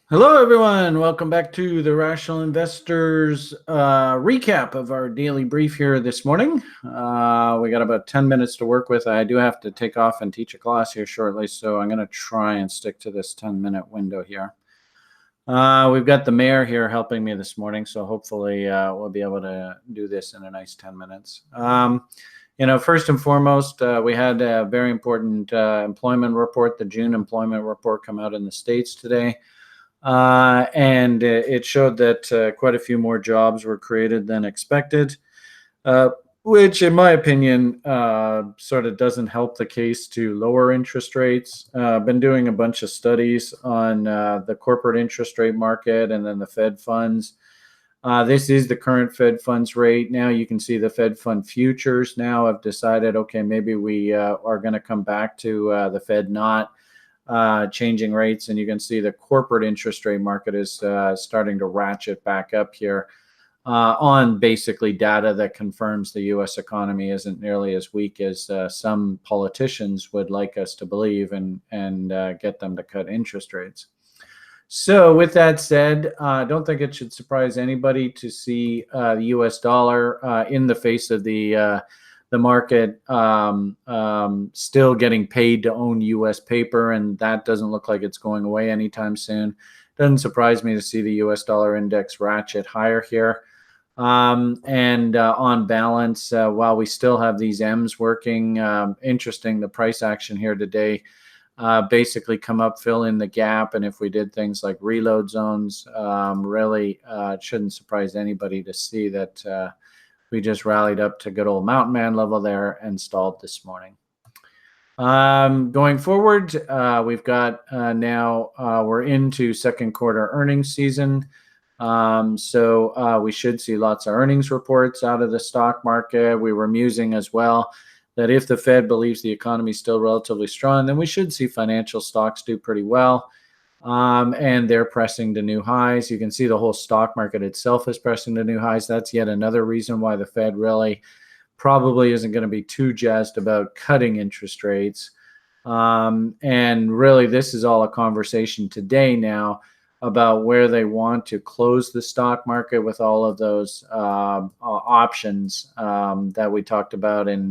Hello, everyone. Welcome back to the Rational Investors recap of our daily brief here this morning. We got about 10 minutes to work with. I do have to take off and teach a class here shortly, so I'm going to try and stick to this 10-minute window here. We've got the mayor here helping me this morning, so hopefully we'll be able to do this in a nice 10 minutes. First and foremost, we had a very important employment report, the June employment report, come out in the States today. And it showed that quite a few more jobs were created than expected, which, in my opinion, sort of doesn't help the case to lower interest rates. I've been doing a bunch of studies on the corporate interest rate market and then the Fed funds. This is the current Fed funds rate. Now you can see the Fed fund futures now have decided, okay, maybe we are going to come back to the Fed not changing rates, and you can see the corporate interest rate market is starting to ratchet back up here on basically data that confirms the U.S. economy isn't nearly as weak as some politicians would like us to believe, and get them to cut interest rates. So with that said, I don't think it should surprise anybody to see the U.S. dollar in the face of the market still getting paid to own U.S. paper, and that doesn't look like it's going away anytime soon. Doesn't surprise me to see the U.S. dollar index ratchet higher here. And on balance, while we still have these M's working, interesting, the price action here today basically come up, fill in the gap, and if we did things like reload zones, really it shouldn't surprise anybody to see that we just rallied up to good old mountain man level there and stalled this morning. Going forward, we've got now we're into second quarter earnings season. So we should see lots of earnings reports out of the stock market. We were musing as well that if the Fed believes the economy is still relatively strong, then we should see financial stocks do pretty well. And they're pressing to new highs. You can see the whole stock market itself is pressing to new highs. That's yet another reason why the Fed really probably isn't going to be too jazzed about cutting interest rates. And really, this is all a conversation today now about where they want to close the stock market with all of those options that we talked about in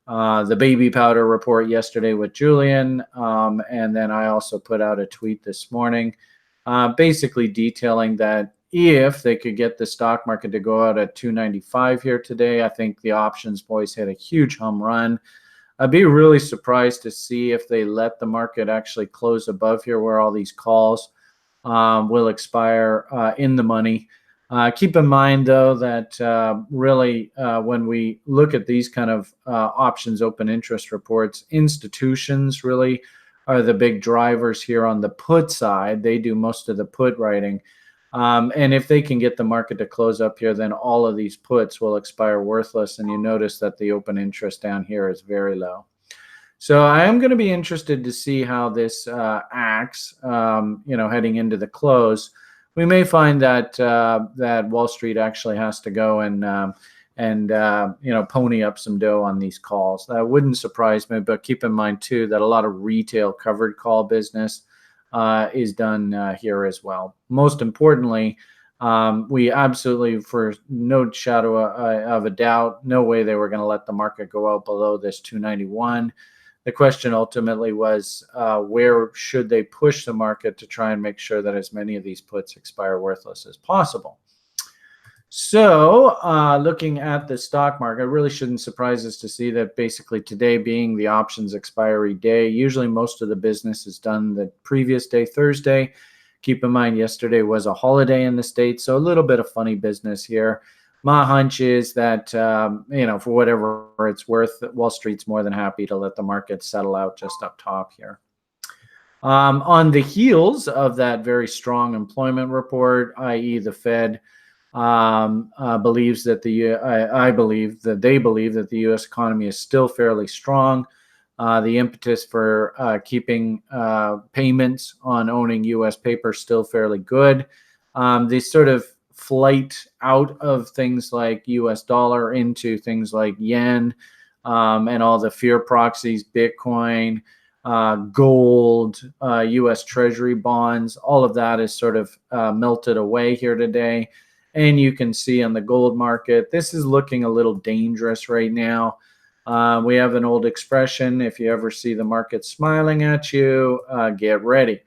the baby powder report yesterday with Julian. And then I also put out a tweet this morning basically detailing that if they could get the stock market to go out at 295 here today, I think the options boys hit a huge home run. I'd be really surprised to see if they let the market actually close above here where all these calls will expire in the money. Keep in mind, though, that really when we look at these kind of options open interest reports, institutions really are the big drivers here on the put side. They do most of the put writing. And if they can get the market to close up here, then all of these puts will expire worthless. And you notice that the open interest down here is very low. So I am going to be interested to see how this acts, heading into the close. We may find that that Wall Street actually has to go and pony up some dough on these calls. That wouldn't surprise me, but keep in mind too that a lot of retail covered call business is done here as well. Most importantly, we absolutely, for no shadow of a doubt, no way they were going to let the market go out below this 291. The question ultimately was where should they push the market to try and make sure that as many of these puts expire worthless as possible. So looking at the stock market, it really shouldn't surprise us to see that basically today being the options expiry day, usually most of the business is done the previous day, Thursday. Keep in mind yesterday was a holiday in the States, so a little bit of funny business here. My hunch is that, for whatever it's worth, Wall Street's more than happy to let the market settle out just up top here. On the heels of that very strong employment report, i.e. the Fed believes that I believe that they believe that the U.S. economy is still fairly strong. The impetus for keeping payments on owning U.S. paper still fairly good. The sort of flight out of things like U.S. dollar into things like yen and all the fear proxies, Bitcoin, gold, U.S. Treasury bonds, all of that is sort of melted away here today. And you can see on the gold market, this is looking a little dangerous right now. We have an old expression, if you ever see the market smiling at you, get ready.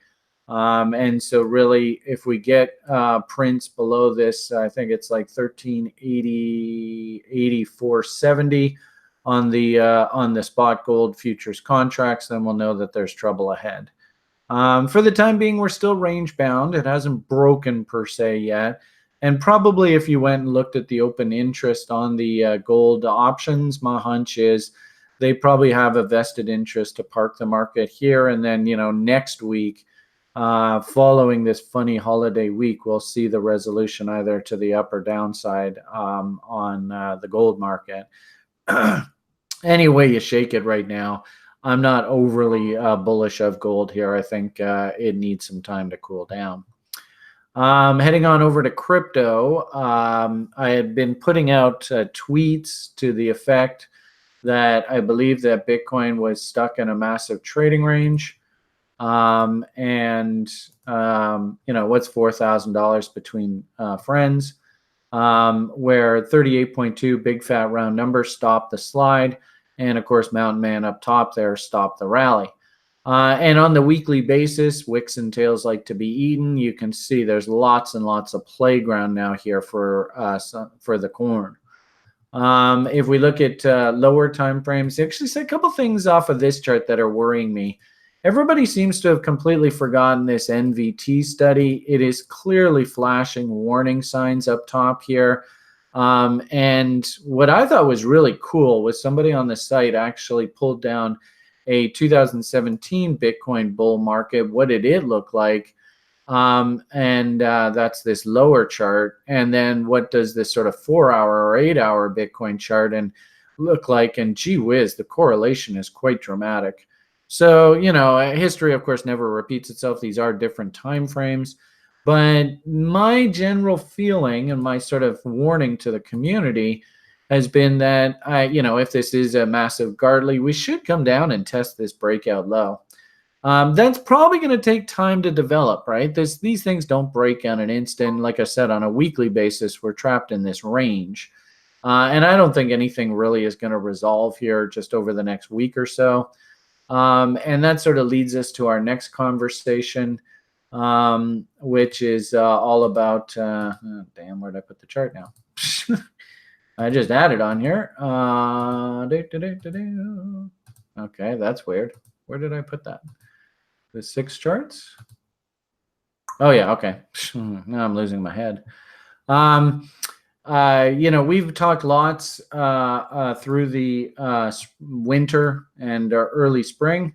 And so really, if we get prints below this, I think it's like 1380, 84.70 on the spot gold futures contracts, then we'll know that there's trouble ahead. For the time being, we're still range bound. It hasn't broken per se yet. And probably if you went and looked at the open interest on the gold options, my hunch is they probably have a vested interest to park the market here. And then, next week, following this funny holiday week, we'll see the resolution either to the up or downside on the gold market. Any way you shake it right now, I'm not overly bullish of gold here. I think it needs some time to cool down. Heading on over to crypto, I had been putting out tweets to the effect that I believe that Bitcoin was stuck in a massive trading range. What's $4,000 between friends, where 38.2 big fat round numbers stopped the slide. And of course, Mountain Man up top there stopped the rally. And on the weekly basis, wicks and tails like to be eaten. You can see there's lots and lots of playground now here for the corn. If we look at lower time frames, actually see a couple things off of this chart that are worrying me. Everybody seems to have completely forgotten this NVT study. It is clearly flashing warning signs up top here. And what I thought was really cool was somebody on the site actually pulled down a 2017 Bitcoin bull market. What did it look like? That's this lower chart. And then what does this sort of 4-hour or 8-hour Bitcoin chart and look like? And gee whiz, the correlation is quite dramatic. So, history, of course, never repeats itself. These are different time frames. But my general feeling and my sort of warning to the community has been that, if this is a massive Gartley, we should come down and test this breakout low. That's probably going to take time to develop, right? These things don't break on an instant. Like I said, on a weekly basis, we're trapped in this range. And I don't think anything really is going to resolve here just over the next week or so. And that sort of leads us to our next conversation, which is all about, damn, where'd I put the chart now? I just added on here. Okay, that's weird. Where did I put that? The 6 charts? Oh, yeah, okay. Now I'm losing my head. We've talked lots through the winter and early spring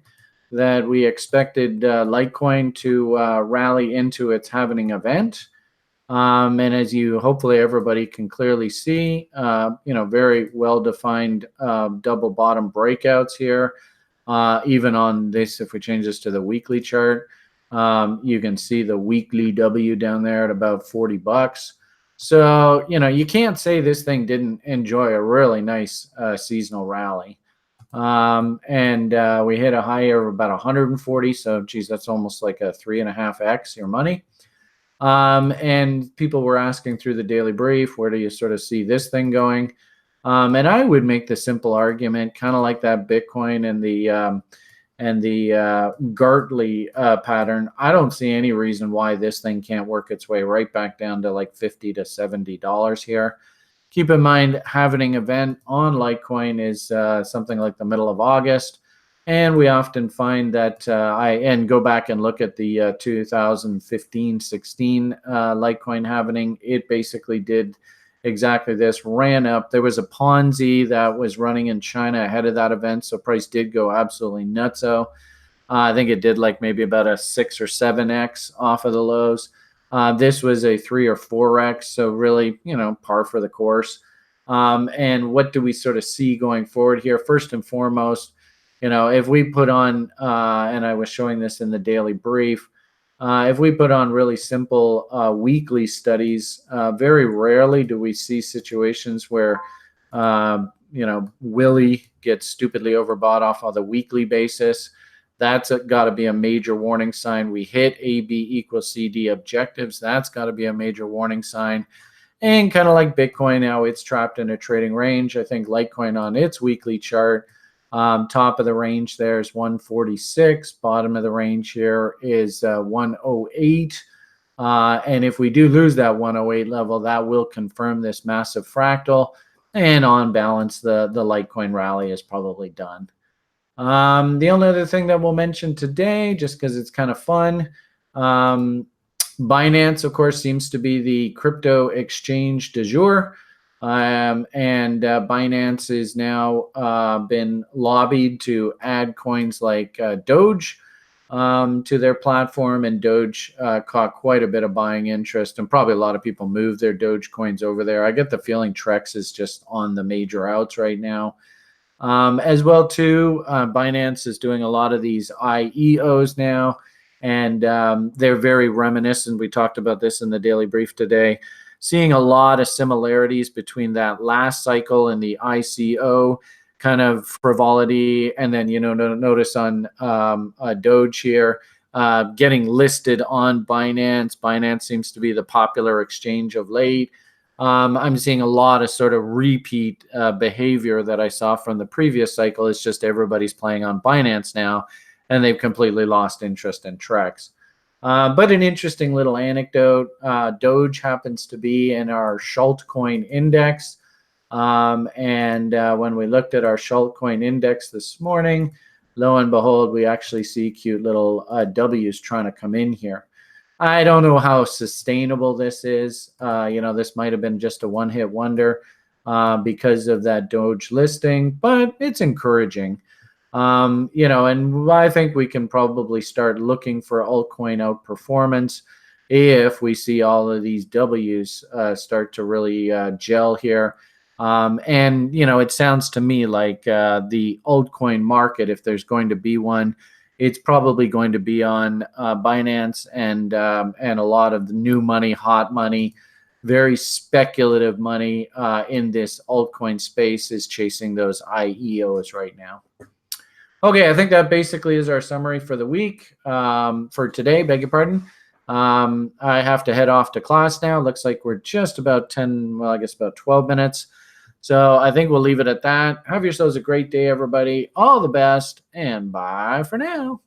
that we expected Litecoin to rally into its halving event. And as hopefully everybody can clearly see, very well-defined double bottom breakouts here. Even on this, if we change this to the weekly chart, you can see the weekly W down there at about $40. So, you can't say this thing didn't enjoy a really nice seasonal rally. We hit a high of about 140. So, geez, that's almost like a 3.5x your money. And people were asking through the daily brief, where do you sort of see this thing going? And I would make the simple argument, kind of like that Bitcoin and the Gartley pattern. I don't see any reason why this thing can't work its way right back down to like $50 to $70 here. Keep in mind, halving event on Litecoin is something like the middle of August. And we often find that and go back and look at the 2015-16 Litecoin halving. It basically did exactly this, ran up. There was a Ponzi that was running in China ahead of that event, so price did go absolutely nutso. I think it did like maybe about a 6 or 7x off of the lows. This was a 3 or 4x, so really, par for the course. And what do we sort of see going forward here? First and foremost, if we put on, and I was showing this in the daily brief, if we put on really simple weekly studies, very rarely do we see situations where, Willie gets stupidly overbought off on the weekly basis. That's got to be a major warning sign. We hit AB equals CD objectives. That's got to be a major warning sign. And kind of like Bitcoin now, it's trapped in a trading range. I think Litecoin on its weekly chart, top of the range there is 146. Bottom of the range here is 108. And if we do lose that 108 level, that will confirm this massive fractal. And on balance, the Litecoin rally is probably done. The only other thing that we'll mention today, just because it's kind of fun, Binance, of course, seems to be the crypto exchange du jour. And Binance is now been lobbied to add coins like Doge to their platform, and Doge caught quite a bit of buying interest, and probably a lot of people moved their Doge coins over there. I get the feeling Trex is just on the major outs right now. As well, too, Binance is doing a lot of these IEOs now, and they're very reminiscent. We talked about this in the daily brief today, seeing a lot of similarities between that last cycle and the ICO kind of frivolity. And then, notice on Doge here, getting listed on Binance. Binance seems to be the popular exchange of late. I'm seeing a lot of sort of repeat behavior that I saw from the previous cycle. It's just everybody's playing on Binance now, and they've completely lost interest in Trex. But an interesting little anecdote, Doge happens to be in our Shultcoin index. And when we looked at our Shultcoin index this morning, lo and behold, we actually see cute little W's trying to come in here. I don't know how sustainable this is. This might have been just a one-hit wonder because of that Doge listing, but it's encouraging. And I think we can probably start looking for altcoin outperformance if we see all of these W's start to really gel here. It sounds to me like the altcoin market, if there's going to be one, it's probably going to be on Binance and a lot of the new money, hot money, very speculative money in this altcoin space is chasing those IEOs right now. Okay, I think that basically is our summary for the week. For today, beg your pardon. I have to head off to class now. Looks like we're just about about 12 minutes. So I think we'll leave it at that. Have yourselves a great day, everybody. All the best, and bye for now.